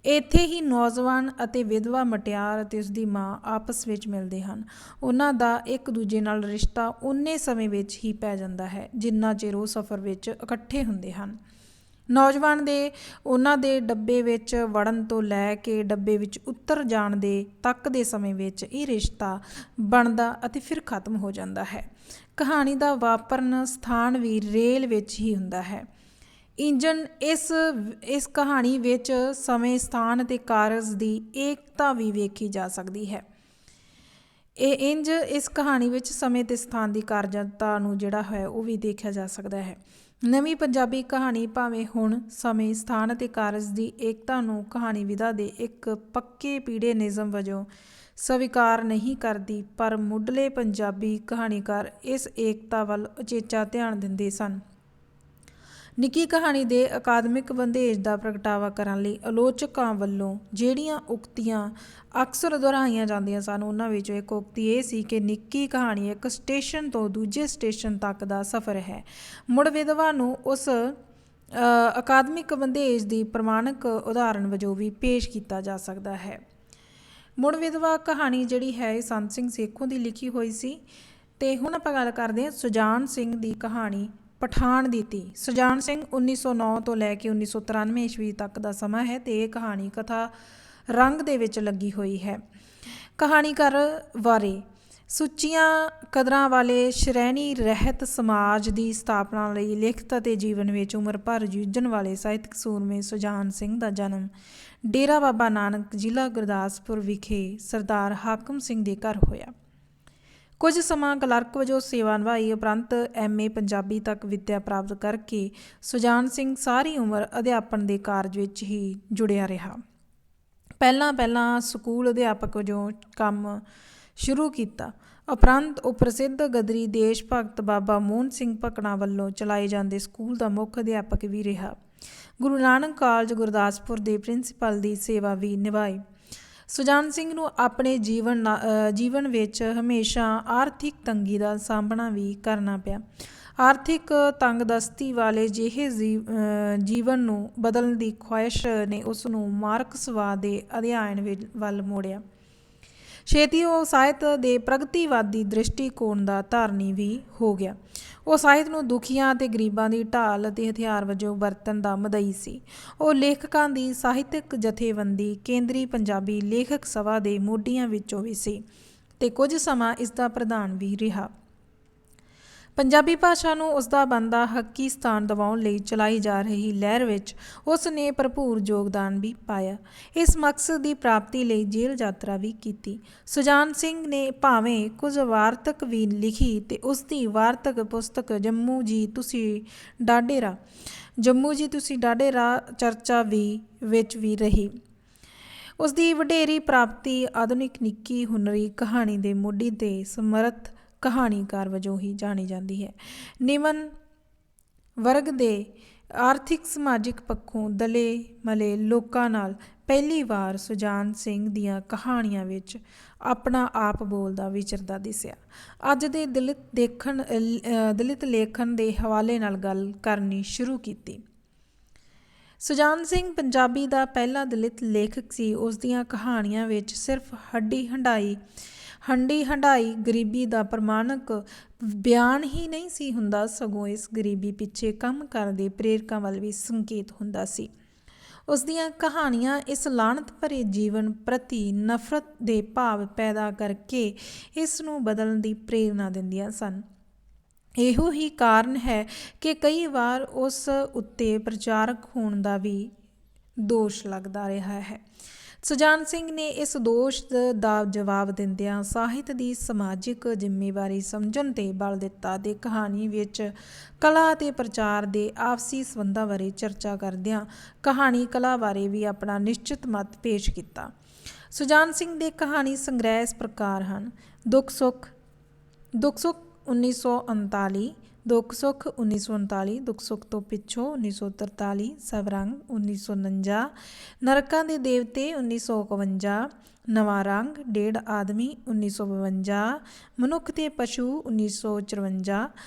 ਇੱਥੇ ਹੀ ਨੌਜਵਾਨ ਅਤੇ ਵਿਧਵਾ ਮੁਟਿਆਰ ਅਤੇ ਉਸਦੀ ਮਾਂ ਆਪਸ ਵਿੱਚ ਮਿਲਦੇ ਹਨ। ਉਹਨਾਂ ਦਾ ਇੱਕ ਦੂਜੇ ਨਾਲ ਰਿਸ਼ਤਾ ਉਨੇ ਸਮੇਂ ਵਿੱਚ ਹੀ ਪੈ ਜਾਂਦਾ ਹੈ ਜਿੰਨਾ ਚਿਰ ਉਹ ਸਫ਼ਰ ਵਿੱਚ ਇਕੱਠੇ ਹੁੰਦੇ ਹਨ। ਨੌਜਵਾਨ ਦੇ ਉਹਨਾਂ ਦੇ ਡੱਬੇ ਵਿੱਚ ਵੜਨ ਤੋਂ ਲੈ ਕੇ ਡੱਬੇ ਵਿੱਚ ਉਤਰ ਜਾਣ ਦੇ ਤੱਕ ਦੇ ਸਮੇਂ ਵਿੱਚ ਇਹ ਰਿਸ਼ਤਾ ਬਣਦਾ ਅਤੇ ਫਿਰ ਖਤਮ ਹੋ ਜਾਂਦਾ ਹੈ। ਕਹਾਣੀ ਦਾ ਵਾਪਰਨ ਸਥਾਨ ਵੀ ਰੇਲ ਵਿੱਚ ਹੀ ਹੁੰਦਾ ਹੈ। ਇੰਜਨ ਇਸ ਕਹਾਣੀ ਵਿੱਚ ਸਮੇਂ, ਸਥਾਨ ਅਤੇ ਕਾਰਜ ਦੀ ਏਕਤਾ ਵੀ ਵੇਖੀ ਜਾ ਸਕਦੀ ਹੈ। ਇਸ ਕਹਾਣੀ ਵਿੱਚ ਸਮੇਂ ਅਤੇ ਸਥਾਨ ਦੀ ਕਾਰਜਤਾ ਨੂੰ ਜਿਹੜਾ ਹੈ ਉਹ ਵੀ ਦੇਖਿਆ ਜਾ ਸਕਦਾ ਹੈ। ਨਵੀਂ ਪੰਜਾਬੀ ਕਹਾਣੀ ਭਾਵੇਂ ਹੁਣ ਸਮੇਂ, ਸਥਾਨ ਅਤੇ ਕਾਰਜ ਦੀ ਏਕਤਾ ਨੂੰ ਕਹਾਣੀ ਵਿਧਾ ਦੇ ਇੱਕ ਪੱਕੇ ਪੀੜੇ ਨਿਯਮ ਵਜੋਂ ਸਵੀਕਾਰ ਨਹੀਂ ਕਰਦੀ, ਪਰ ਮੁੱਢਲੇ ਪੰਜਾਬੀ ਕਹਾਣੀਕਾਰ ਇਸ ਏਕਤਾ ਵੱਲ ਉਚੇਚਾ ਧਿਆਨ ਦਿੰਦੇ ਸਨ। ਨਿੱਕੀ ਕਹਾਣੀ ਦੇ ਅਕਾਦਮਿਕ ਬੰਦੇਜ ਦਾ ਪ੍ਰਗਟਾਵਾ ਕਰਨ ਲਈ ਆਲੋਚਕਾਂ ਵੱਲੋਂ ਜਿਹੜੀਆਂ ਉਕਤੀਆਂ ਅਕਸਰ ਦੁਹਰਾਈਆਂ ਜਾਂਦੀਆਂ ਸਨ, ਉਹਨਾਂ ਵਿੱਚੋਂ ਇੱਕ ਉਕਤੀ ਇਹ ਸੀ ਕਿ ਨਿੱਕੀ ਕਹਾਣੀ ਇੱਕ ਸਟੇਸ਼ਨ ਤੋਂ ਦੂਜੇ ਸਟੇਸ਼ਨ ਤੱਕ ਦਾ ਸਫ਼ਰ ਹੈ। ਮੁੜ ਵਿਧਵਾ ਨੂੰ ਉਸ ਅਕਾਦਮਿਕ ਬੰਦੇਜ ਦੀ ਪ੍ਰਮਾਣਿਕ ਉਦਾਹਰਣ ਵਜੋਂ ਵੀ ਪੇਸ਼ ਕੀਤਾ ਜਾ ਸਕਦਾ ਹੈ। ਮੁੜ ਵਿਧਵਾ ਕਹਾਣੀ ਜਿਹੜੀ ਹੈ ਇਹ ਸੰਤ ਸਿੰਘ ਸੇਖੋਂ ਦੀ ਲਿਖੀ ਹੋਈ ਸੀ। ਅਤੇ ਹੁਣ ਆਪਾਂ ਗੱਲ ਕਰਦੇ ਹਾਂ ਸੁਜਾਨ ਸਿੰਘ ਦੀ ਕਹਾਣੀ ਪਠਾਨ ਦੀ ਧੀ। ਸੁਜਾਨ ਸਿੰਘ 1909 ਤੋਂ ਲੈ ਕੇ 1993 ਈਸਵੀ ਤੱਕ ਦਾ ਸਮਾਂ ਹੈ ਅਤੇ ਇਹ ਕਹਾਣੀ ਕਥਾ ਰੰਗ ਦੇ ਵਿੱਚ ਲੱਗੀ ਹੋਈ ਹੈ। ਕਹਾਣੀਕਾਰ ਬਾਰੇ ਸੁੱਚੀਆਂ ਕਦਰਾਂ ਵਾਲੇ ਸ਼੍ਰੇਣੀ ਰਹਿਤ ਸਮਾਜ ਦੀ ਸਥਾਪਨਾ ਲਈ ਲਿਖਤ ਅਤੇ ਜੀਵਨ ਵਿੱਚ ਉਮਰ ਭਰ ਜੂਝਣ ਵਾਲੇ ਸਾਹਿਤਕ ਸੂਰਮੇ ਸੁਜਾਨ ਸਿੰਘ ਦਾ ਜਨਮ ਡੇਰਾ ਬਾਬਾ ਨਾਨਕ, ਜ਼ਿਲ੍ਹਾ ਗੁਰਦਾਸਪੁਰ ਵਿਖੇ ਸਰਦਾਰ ਹਾਕਮ ਸਿੰਘ ਦੇ ਘਰ ਹੋਇਆ। ਕੁਝ ਸਮਾਂ ਕਲਰਕ ਵਜੋਂ ਸੇਵਾ ਨਿਭਾਈ ਉਪਰੰਤ MA ਪੰਜਾਬੀ ਤੱਕ ਵਿੱਦਿਆ ਪ੍ਰਾਪਤ ਕਰਕੇ ਸੁਜਾਨ ਸਿੰਘ ਸਾਰੀ ਉਮਰ ਅਧਿਆਪਨ ਦੇ ਕਾਰਜ ਵਿੱਚ ਹੀ ਜੁੜਿਆ ਰਿਹਾ। ਪਹਿਲਾਂ ਸਕੂਲ ਅਧਿਆਪਕ ਵਜੋਂ ਕੰਮ ਸ਼ੁਰੂ ਕੀਤਾ, ਉਪਰੰਤ ਉਹ ਪ੍ਰਸਿੱਧ ਗਦਰੀ ਦੇਸ਼ ਭਗਤ ਬਾਬਾ ਮੋਹਨ ਸਿੰਘ ਭਕਨਾ ਵੱਲੋਂ ਚਲਾਏ ਜਾਂਦੇ ਸਕੂਲ ਦਾ ਮੁੱਖ ਅਧਿਆਪਕ ਵੀ ਰਿਹਾ। ਗੁਰੂ ਨਾਨਕ ਕਾਲਜ ਗੁਰਦਾਸਪੁਰ ਦੇ ਪ੍ਰਿੰਸੀਪਲ ਦੀ ਸੇਵਾ ਵੀ ਨਿਭਾਈ। ਸੁਜਾਨ ਸਿੰਘ ਨੂੰ ਆਪਣੇ ਜੀਵਨ ਵਿੱਚ ਹਮੇਸ਼ਾ ਆਰਥਿਕ ਤੰਗੀ ਦਾ ਸਾਹਮਣਾ ਵੀ ਕਰਨਾ ਪਿਆ। ਆਰਥਿਕ ਤੰਗਦਸਤੀ ਵਾਲੇ ਜਿਹੇ ਜੀਵਨ ਨੂੰ ਬਦਲਣ ਦੀ ਖੁਆਇਸ਼ ਨੇ ਉਸ ਨੂੰ ਮਾਰਕਸਵਾਦ ਦੇ ਅਧਿਐਨ ਵੱਲ ਮੋੜਿਆ। ਛੇਤੀ ਉਹ ਸਾਹਿਤ ਦੇ ਪ੍ਰਗਤੀਵਾਦੀ ਦ੍ਰਿਸ਼ਟੀਕੋਣ ਦਾ ਧਾਰਨੀ ਵੀ ਹੋ ਗਿਆ। ਉਹ ਸਾਹਿਤ ਨੂੰ ਦੁਖੀਆਂ ਅਤੇ ਗਰੀਬਾਂ ਦੀ ਢਾਲ ਅਤੇ ਹਥਿਆਰ ਵਜੋਂ ਵਰਤਣ ਦਾ ਮਦਈ ਸੀ। ਉਹ ਲੇਖਕਾਂ ਦੀ ਸਾਹਿਤਕ ਜਥੇਬੰਦੀ ਕੇਂਦਰੀ ਪੰਜਾਬੀ ਲੇਖਕ ਸਭਾ ਦੇ ਮੋਢੀਆਂ ਵਿੱਚੋਂ ਵੀ ਸੀ ਅਤੇ ਕੁਝ ਸਮਾਂ ਇਸ ਦਾ ਪ੍ਰਧਾਨ ਵੀ ਰਿਹਾ। ਪੰਜਾਬੀ ਭਾਸ਼ਾ ਨੂੰ ਉਸਦਾ ਬਣਦਾ ਹੱਕੀ ਸਥਾਨ ਦਿਵਾਉਣ ਲਈ ਚਲਾਈ ਜਾ ਰਹੀ ਲਹਿਰ ਵਿੱਚ ਉਸ ਨੇ ਭਰਪੂਰ ਯੋਗਦਾਨ ਵੀ ਪਾਇਆ। ਇਸ ਮਕਸਦ ਦੀ ਪ੍ਰਾਪਤੀ ਲਈ ਜੇਲ੍ਹ ਯਾਤਰਾ ਵੀ ਕੀਤੀ। ਸੁਜਾਨ ਸਿੰਘ ਨੇ ਭਾਵੇਂ ਕੁਝ ਵਾਰਤਕ ਵੀ ਲਿਖੀ ਅਤੇ ਉਸਦੀ ਵਾਰਤਕ ਪੁਸਤਕ ਜੰਮੂ ਜੀ ਤੁਸੀਂ ਡਾਢੇ ਰਾਹ ਚਰਚਾ ਵਿੱਚ ਵੀ ਰਹੀ। ਉਸਦੀ ਵਡੇਰੀ ਪ੍ਰਾਪਤੀ ਆਧੁਨਿਕ ਨਿੱਕੀ ਹੁਨਰੀ ਕਹਾਣੀ ਦੇ ਮੋਢੀ ਤੇ ਸਮਰੱਥ ਕਹਾਣੀਕਾਰ ਵਜੋਂ ਹੀ ਜਾਣੀ ਜਾਂਦੀ ਹੈ। ਨਿਮਨ ਵਰਗ ਦੇ ਆਰਥਿਕ ਸਮਾਜਿਕ ਪੱਖੋਂ ਦਲੇ ਮਲੇ ਲੋਕਾਂ ਨਾਲ ਪਹਿਲੀ ਵਾਰ ਸੁਜਾਨ ਸਿੰਘ ਦੀਆਂ ਕਹਾਣੀਆਂ ਵਿੱਚ ਆਪਣਾ ਆਪ ਬੋਲਦਾ ਵਿਚਰਦਾ ਦਿਸਿਆ। ਅੱਜ ਦੇ ਦਲਿਤ ਲੇਖਣ ਦੇ ਹਵਾਲੇ ਨਾਲ ਗੱਲ ਕਰਨੀ ਸ਼ੁਰੂ ਕੀਤੀ। ਸੁਜਾਨ ਸਿੰਘ ਪੰਜਾਬੀ ਦਾ ਪਹਿਲਾ ਦਲਿਤ ਲੇਖਕ ਸੀ। ਉਸ ਦੀਆਂ ਕਹਾਣੀਆਂ ਵਿੱਚ ਸਿਰਫ ਹੰਢੀ ਹੰਢਾਈ ਗਰੀਬੀ ਦਾ ਪ੍ਰਮਾਣਕ ਬਿਆਨ ਹੀ ਨਹੀਂ ਸੀ ਹੁੰਦਾ, ਸਗੋਂ ਇਸ ਗਰੀਬੀ ਪਿੱਛੇ ਕੰਮ ਕਰਦੇ ਪ੍ਰੇਰਕਾਂ ਵੱਲ ਵੀ ਸੰਕੇਤ ਹੁੰਦਾ ਸੀ। ਉਸ ਦੀਆਂ ਕਹਾਣੀਆਂ ਇਸ ਲਾਹਨਤ ਭਰੇ ਜੀਵਨ ਪ੍ਰਤੀ ਨਫ਼ਰਤ ਦੇ ਭਾਵ ਪੈਦਾ ਕਰਕੇ ਇਸ ਨੂੰ ਬਦਲਣ ਦੀ ਪ੍ਰੇਰਨਾ ਦਿੰਦੀਆਂ ਸਨ। ਇਹੋ ਹੀ ਕਾਰਨ ਹੈ ਕਿ ਕਈ ਵਾਰ ਉਸ ਉੱਤੇ ਪ੍ਰਚਾਰਕ ਹੋਣ ਦਾ ਵੀ ਦੋਸ਼ ਲੱਗਦਾ ਰਿਹਾ ਹੈ। ਸੁਜਾਨ ਸਿੰਘ ਨੇ ਇਸ ਦੋਸ਼ ਦਾ ਜਵਾਬ ਦਿੰਦਿਆਂ ਸਾਹਿਤ ਦੀ ਸਮਾਜਿਕ ਜ਼ਿੰਮੇਵਾਰੀ ਸਮਝਣ 'ਤੇ ਬਲ ਦਿੱਤਾ ਤੇ ਕਹਾਣੀ ਵਿੱਚ ਕਲਾ ਅਤੇ ਪ੍ਰਚਾਰ ਦੇ ਆਪਸੀ ਸੰਬੰਧਾਂ ਬਾਰੇ ਚਰਚਾ ਕਰਦਿਆਂ ਕਹਾਣੀ ਕਲਾ ਬਾਰੇ ਵੀ ਆਪਣਾ ਨਿਸ਼ਚਿਤ ਮਤ ਪੇਸ਼ ਕੀਤਾ। ਸੁਜਾਨ ਸਿੰਘ ਦੇ ਕਹਾਣੀ ਸੰਗ੍ਰਹਿ ਇਸ ਪ੍ਰਕਾਰ ਹਨ। ਦੁੱਖ ਸੁੱਖ 1939, ਦੁੱਖ ਸੁੱਖ 1939, ਦੁੱਖ ਸੁੱਖ ਤੋਂ ਪਿੱਛੋਂ 1943, ਸਭ ਰੰਗ 1949, ਨਰਕਾਂ ਦੇ ਦੇਵਤੇ 1951, ਨਵਾਂ ਰੰਗ, ਡੇਢ ਆਦਮੀ 1952, ਮਨੁੱਖ ਤੇ ਪਸ਼ੂ 1954,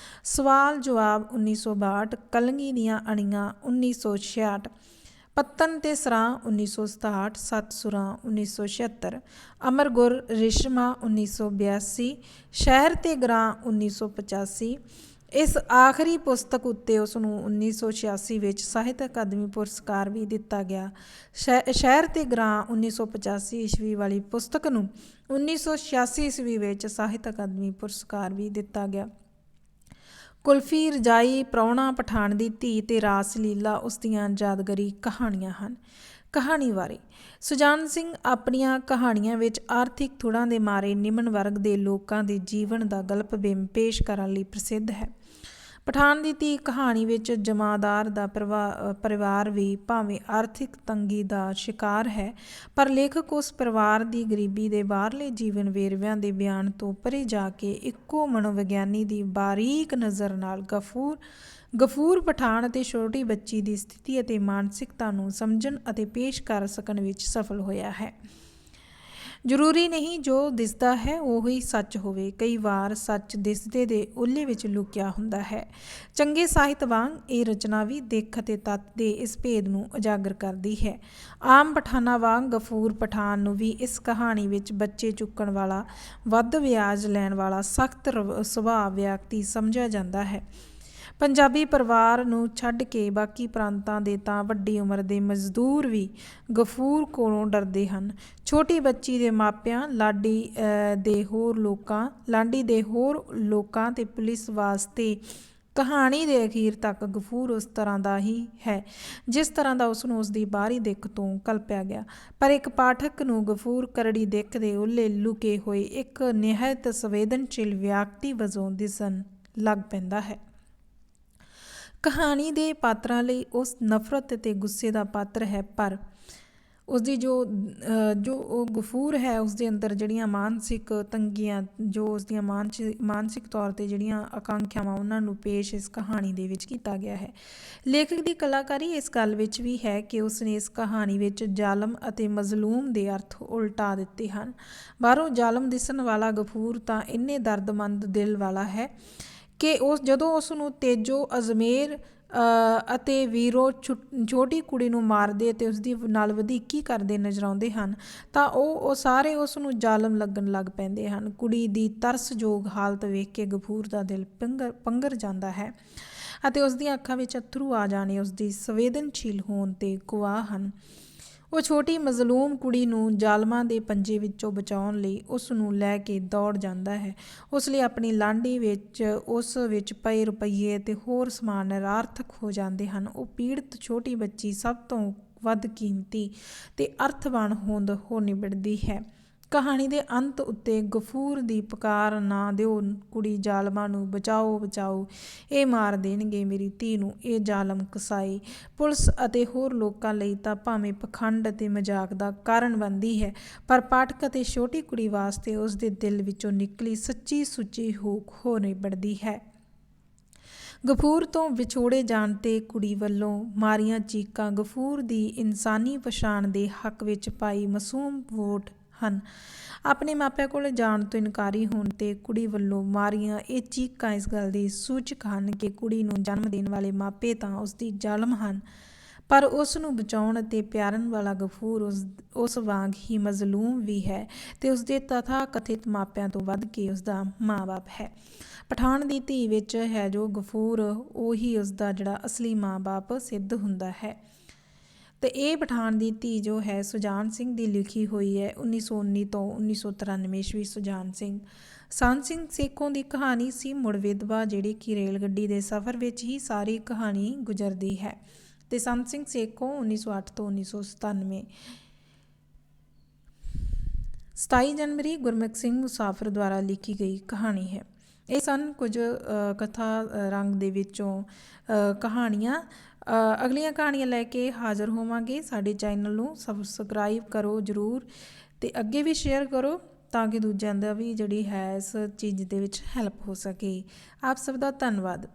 ਸਵਾਲ ਜਵਾਬ 1962, ਕਲਗੀ ਦੀਆਂ ਅਣੀਆਂ 1966, ਪੱਤਨ ਤੇ ਸਰਾਂ 1967, ਸੱਤ ਸੁਰਾਂ 1976, ਅਮਰ ਗੁਰ ਰਿਸ਼ਮਾ 1982, ਸ਼ਹਿਰ ਤੇ ਗਰਾਂ 1985। ਇਸ ਆਖਰੀ ਪੁਸਤਕ ਉੱਤੇ ਉਸ ਨੂੰ 1986 ਵਿੱਚ ਸਾਹਿਤ ਅਕਾਦਮੀ ਪੁਰਸਕਾਰ ਵੀ ਦਿੱਤਾ ਗਿਆ। ਸ਼ਹਿਰ ਤੇ ਗਰਾਂ 1985 ਈਸਵੀ ਵਾਲੀ ਪੁਸਤਕ ਨੂੰ 1986 ਈਸਵੀ ਵਿੱਚ ਸਾਹਿਤ ਅਕਾਦਮੀ ਪੁਰਸਕਾਰ ਵੀ ਦਿੱਤਾ ਗਿਆ। ਕੁਲਫੀ, ਰਜਾਈ, ਪ੍ਰਾਹੁਣਾ, ਪਠਾਨ ਦੀ ਧੀ ਤੇ ਰਾਸ ਲੀਲਾ ਉਸ ਦੀਆਂ ਯਾਦਗਾਰੀ ਕਹਾਣੀਆਂ ਹਨ। ਕਹਾਣੀ ਬਾਰੇ ਸੁਜਾਨ ਸਿੰਘ ਆਪਣੀਆਂ ਕਹਾਣੀਆਂ ਵਿੱਚ ਆਰਥਿਕ ਥੁੜਾਂ ਦੇ ਮਾਰੇ ਨਿਮਨ ਵਰਗ ਦੇ ਲੋਕਾਂ ਦੇ ਜੀਵਨ ਦਾ ਗਲਪ ਬਿੰਬ ਪੇਸ਼ ਕਰਨ ਲਈ ਪ੍ਰਸਿੱਧ ਹੈ। ਪਠਾਨ ਦੀ ਧੀ ਕਹਾਣੀ ਵਿੱਚ ਜਮਾਦਾਰ ਦਾ ਪਰਿਵਾਰ ਵੀ ਭਾਵੇਂ ਆਰਥਿਕ ਤੰਗੀ ਦਾ ਸ਼ਿਕਾਰ ਹੈ, ਪਰ ਲੇਖਕ ਉਸ ਪਰਿਵਾਰ ਦੀ ਗਰੀਬੀ ਦੇ ਬਾਹਰਲੇ ਜੀਵਨ ਵੇਰਵਿਆਂ ਦੇ ਬਿਆਨ ਤੋਂ ਪਰੇ ਜਾ ਕੇ ਇੱਕੋ ਮਨੋਵਿਗਿਆਨੀ ਦੀ ਬਾਰੀਕ ਨਜ਼ਰ ਨਾਲ ਗਫੂਰ ਪਠਾਨ ਅਤੇ ਛੋਟੀ ਬੱਚੀ ਦੀ ਸਥਿਤੀ ਅਤੇ ਮਾਨਸਿਕਤਾ ਨੂੰ ਸਮਝਣ ਅਤੇ ਪੇਸ਼ ਕਰ ਸਕਣ ਵਿੱਚ ਸਫਲ ਹੋਇਆ ਹੈ। ਜ਼ਰੂਰੀ ਨਹੀਂ ਜੋ ਦਿਸਦਾ ਹੈ ਉਹੀ ਸੱਚ ਹੋਵੇ, ਕਈ ਵਾਰ ਸੱਚ ਦਿਸਦੇ ਦੇ ਓਹਲੇ ਵਿੱਚ ਲੁਕਿਆ ਹੁੰਦਾ ਹੈ। ਚੰਗੇ ਸਾਹਿਤ ਵਾਂਗ ਇਹ ਰਚਨਾ ਵੀ ਦਿੱਖ ਅਤੇ ਤੱਤ ਦੇ ਇਸ ਭੇਦ ਨੂੰ ਉਜਾਗਰ ਕਰਦੀ ਹੈ। ਆਮ ਪਠਾਨਾਂ ਵਾਂਗ ਗਫੂਰ ਪਠਾਨ ਨੂੰ ਵੀ ਇਸ ਕਹਾਣੀ ਵਿੱਚ ਬੱਚੇ ਚੁੱਕਣ ਵਾਲਾ, ਵੱਧ ਵਿਆਜ ਲੈਣ ਵਾਲਾ, ਸਖਤ ਸੁਭਾਅ ਵਿਅਕਤੀ ਸਮਝਿਆ ਜਾਂਦਾ ਹੈ। ਪੰਜਾਬੀ ਪਰਿਵਾਰ ਨੂੰ ਛੱਡ ਕੇ ਬਾਕੀ ਪ੍ਰਾਂਤਾਂ ਦੇ ਤਾਂ ਵੱਡੀ ਉਮਰ ਦੇ ਮਜ਼ਦੂਰ ਵੀ ਗਫੂਰ ਕੋਲੋਂ ਡਰਦੇ ਹਨ। ਛੋਟੀ ਬੱਚੀ ਦੇ ਮਾਪਿਆਂ, ਲਾਡੀ ਦੇ ਹੋਰ ਲੋਕਾਂ ਤੇ ਪੁਲਿਸ ਵਾਸਤੇ ਕਹਾਣੀ ਦੇ ਅਖੀਰ ਤੱਕ ਗਫੂਰ ਉਸ ਤਰ੍ਹਾਂ ਦਾ ਹੀ ਹੈ ਜਿਸ ਤਰ੍ਹਾਂ ਦਾ ਉਸਨੂੰ ਉਸਦੀ ਬਾਹਰੀ ਦਿੱਖ ਤੋਂ ਕਲਪਿਆ ਗਿਆ। ਪਰ ਇੱਕ ਪਾਠਕ ਨੂੰ ਗਫੂਰ ਕਰੜੀ ਦਿੱਖ ਦੇ ਓਹਲੇ ਲੁਕੇ ਹੋਏ ਇੱਕ ਨਿਹਾਇਤ ਸੰਵੇਦਨਸ਼ੀਲ ਵਿਅਕਤੀ ਵਜੋਂ ਦਿਸਣ ਲੱਗ ਪੈਂਦਾ ਹੈ। ਕਹਾਣੀ ਦੇ ਪਾਤਰਾਂ ਲਈ ਉਸ ਨਫ਼ਰਤ ਅਤੇ ਗੁੱਸੇ ਦਾ ਪਾਤਰ ਹੈ, ਪਰ ਉਸਦੀ ਜੋ ਉਹ ਗਫੂਰ ਹੈ ਉਸਦੇ ਅੰਦਰ ਜਿਹੜੀਆਂ ਮਾਨਸਿਕ ਤੰਗੀਆਂ, ਜੋ ਉਸਦੀਆਂ ਮਾਨਸਿਕ ਤੌਰ 'ਤੇ ਜਿਹੜੀਆਂ ਆਕਾਂਖਿਆਵਾਂ, ਉਹਨਾਂ ਨੂੰ ਪੇਸ਼ ਇਸ ਕਹਾਣੀ ਦੇ ਵਿੱਚ ਕੀਤਾ ਗਿਆ ਹੈ। ਲੇਖਕ ਦੀ ਕਲਾਕਾਰੀ ਇਸ ਗੱਲ ਵਿੱਚ ਵੀ ਹੈ ਕਿ ਉਸਨੇ ਇਸ ਕਹਾਣੀ ਵਿੱਚ ਜ਼ਾਲਮ ਅਤੇ ਮਜ਼ਲੂਮ ਦੇ ਅਰਥ ਉਲਟਾ ਦਿੱਤੇ ਹਨ। ਬਾਹਰੋਂ ਜ਼ਾਲਮ ਦਿਸਣ ਵਾਲਾ ਗਫੂਰ ਤਾਂ ਇੰਨੇ ਦਰਦਮੰਦ ਦਿਲ ਵਾਲਾ ਹੈ ਕਿ ਜਦੋਂ ਉਸ ਨੂੰ ਤੇਜੋ, ਅਜ਼ਮੇਰ ਅਤੇ ਵੀਰੋ ਛੋਟੀ ਕੁੜੀ ਨੂੰ ਮਾਰਦੇ ਅਤੇ ਉਸਦੀ ਨਾਲ ਵਧੀਕੀ ਕਰਦੇ ਨਜ਼ਰ ਆਉਂਦੇ ਹਨ ਤਾਂ ਉਹ ਸਾਰੇ ਉਸ ਨੂੰ ਜ਼ਾਲਮ ਲੱਗਣ ਲੱਗ ਪੈਂਦੇ ਹਨ। ਕੁੜੀ ਦੀ ਤਰਸਯੋਗ ਹਾਲਤ ਵੇਖ ਕੇ ਗਫੂਰ ਦਾ ਦਿਲ ਪੰਗਰ ਜਾਂਦਾ ਹੈ ਅਤੇ ਉਸਦੀਆਂ ਅੱਖਾਂ ਵਿੱਚ ਅੱਥਰੂ ਆ ਜਾਣੇ ਉਸਦੀ ਸੰਵੇਦਨਸ਼ੀਲ ਹੋਣ 'ਤੇ ਗਵਾਹ ਹਨ। ਉਹ ਛੋਟੀ ਮਜ਼ਲੂਮ ਕੁੜੀ ਨੂੰ ਜ਼ਾਲਮਾਂ ਦੇ ਪੰਜੇ ਵਿੱਚੋਂ ਬਚਾਉਣ ਲਈ ਉਸ ਨੂੰ ਲੈ ਕੇ ਦੌੜ ਜਾਂਦਾ ਹੈ। ਉਸ ਲਈ ਆਪਣੀ ਲਾਂਡੀ ਵਿੱਚ ਉਸ ਵਿੱਚ ਪਏ ਰੁਪਈਏ ਅਤੇ ਹੋਰ ਸਮਾਨ ਨਿਰਾਰਥਕ ਹੋ ਜਾਂਦੇ ਹਨ। ਉਹ ਪੀੜਤ ਛੋਟੀ ਬੱਚੀ ਸਭ ਤੋਂ ਵੱਧ ਕੀਮਤੀ ਤੇ ਅਰਥਵਾਨ ਹੋਂਦ ਹੋ ਨਿਬੜਦੀ ਹੈ। ਕਹਾਣੀ ਦੇ ਅੰਤ ਉੱਤੇ ਗਫੂਰ ਦੀ ਪੁਕਾਰ, ਨਾ ਦਿਓ ਕੁੜੀ ਜ਼ਾਲਮਾਂ ਨੂੰ, ਬਚਾਓ ਬਚਾਓ, ਇਹ ਮਾਰ ਦੇਣਗੇ ਮੇਰੀ ਧੀ ਨੂੰ, ਇਹ ਜ਼ਾਲਮ ਕਸਾਈ, ਪੁਲਿਸ ਅਤੇ ਹੋਰ ਲੋਕਾਂ ਲਈ ਤਾਂ ਭਾਵੇਂ ਪਖੰਡ ਅਤੇ ਮਜ਼ਾਕ ਦਾ ਕਾਰਨ ਬਣਦੀ ਹੈ, ਪਰ ਪਾਠਕ ਅਤੇ ਛੋਟੀ ਕੁੜੀ ਵਾਸਤੇ ਉਸ ਦੇ ਦਿਲ ਵਿੱਚੋਂ ਨਿਕਲੀ ਸੱਚੀ ਸੁੱਚੀ ਹੂਕ ਹੋ ਨਿਬੜਦੀ ਹੈ। ਗਫੂਰ ਤੋਂ ਵਿਛੋੜੇ ਜਾਣ 'ਤੇ ਕੁੜੀ ਵੱਲੋਂ ਮਾਰੀਆਂ ਚੀਕਾਂ ਗਫੂਰ ਦੀ ਇਨਸਾਨੀ ਪਛਾਣ ਦੇ ਹੱਕ ਵਿੱਚ ਪਾਈ ਮਾਸੂਮ ਵੋਟ ਹਨ। ਆਪਣੇ ਮਾਪਿਆਂ ਕੋਲ ਜਾਣ ਤੋਂ ਇਨਕਾਰੀ ਹੋਣ 'ਤੇ ਕੁੜੀ ਵੱਲੋਂ ਮਾਰੀਆਂ ਇਹ ਚੀਕਾਂ ਇਸ ਗੱਲ ਦੀ ਸੂਚਕ ਹਨ ਕਿ ਕੁੜੀ ਨੂੰ ਜਨਮ ਦੇਣ ਵਾਲੇ ਮਾਪੇ ਤਾਂ ਉਸਦੀ ਜ਼ਾਲਮ ਹਨ, ਪਰ ਉਸ ਨੂੰ ਬਚਾਉਣ ਅਤੇ ਪਿਆਰਨ ਵਾਲਾ ਗਫੂਰ ਉਸ ਵਾਂਗ ਹੀ ਮਜ਼ਲੂਮ ਵੀ ਹੈ ਤੇ ਉਸਦੇ ਤਥਾ ਕਥਿਤ ਮਾਪਿਆਂ ਤੋਂ ਵੱਧ ਕੇ ਉਸਦਾ ਮਾਂ-ਬਾਪ ਹੈ। ਪਠਾਨ ਦੀ ਧੀ ਵਿੱਚ ਹੈ ਜੋ ਗਫੂਰ, ਉਹੀ ਉਸਦਾ ਜਿਹੜਾ ਅਸਲੀ ਮਾਂ-ਬਾਪ ਸਿੱਧ ਹੁੰਦਾ ਹੈ। ਤੇ ਇਹ ਪਠਾਨ ਦੀ ਧੀ ਜੋ ਹੈ ਸੁਜਾਨ ਸਿੰਘ ਦੀ ਲਿਖੀ ਹੋਈ ਹੈ 1919 ਤੋਂ 1993 ਈਸਵੀ। ਸੁਜਾਨ ਸਿੰਘ ਸੰਤ ਸਿੰਘ ਸੇਖੋਂ ਦੀ ਕਹਾਣੀ ਸੀ, ਮੁੜ ਵਿਧਵਾ, ਜਿਹੜੀ ਕਿ ਰੇਲ ਗੱਡੀ ਦੇ ਸਫ਼ਰ ਵਿੱਚ ਹੀ ਸਾਰੀ ਕਹਾਣੀ ਗੁਜ਼ਰਦੀ ਹੈ। ਤੇ ਸੰਤ ਸਿੰਘ ਸੇਖੋਂ 1908 ਤੋਂ 1997। 27 ਜਨਵਰੀ ਗੁਰਮੁਖ ਸਿੰਘ ਮੁਸਾਫਿਰ ਦੁਆਰਾ ਲਿਖੀ ਗਈ ਕਹਾਣੀ ਹੈ। ਇਹ ਸਨ ਕੁਝ ਕਥਾ ਰੰਗ ਦੇ ਵਿੱਚੋਂ ਕਹਾਣੀਆਂ। ਅਗਲੀਆਂ ਕਹਾਣੀਆਂ ਲੈ ਕੇ ਹਾਜ਼ਰ ਹੋਵਾਂਗੇ। ਸਾਡੇ ਚੈਨਲ ਨੂੰ ਸਬਸਕ੍ਰਾਈਬ ਕਰੋ ਜ਼ਰੂਰ, ਅਤੇ ਅੱਗੇ ਵੀ ਸ਼ੇਅਰ ਕਰੋ ਤਾਂ ਕਿ ਦੂਜਿਆਂ ਦਾ ਵੀ ਜਿਹੜੀ ਹੈ ਇਸ ਚੀਜ਼ ਦੇ ਵਿੱਚ ਹੈਲਪ ਹੋ ਸਕੇ। ਆਪ ਸਭ ਦਾ ਧੰਨਵਾਦ।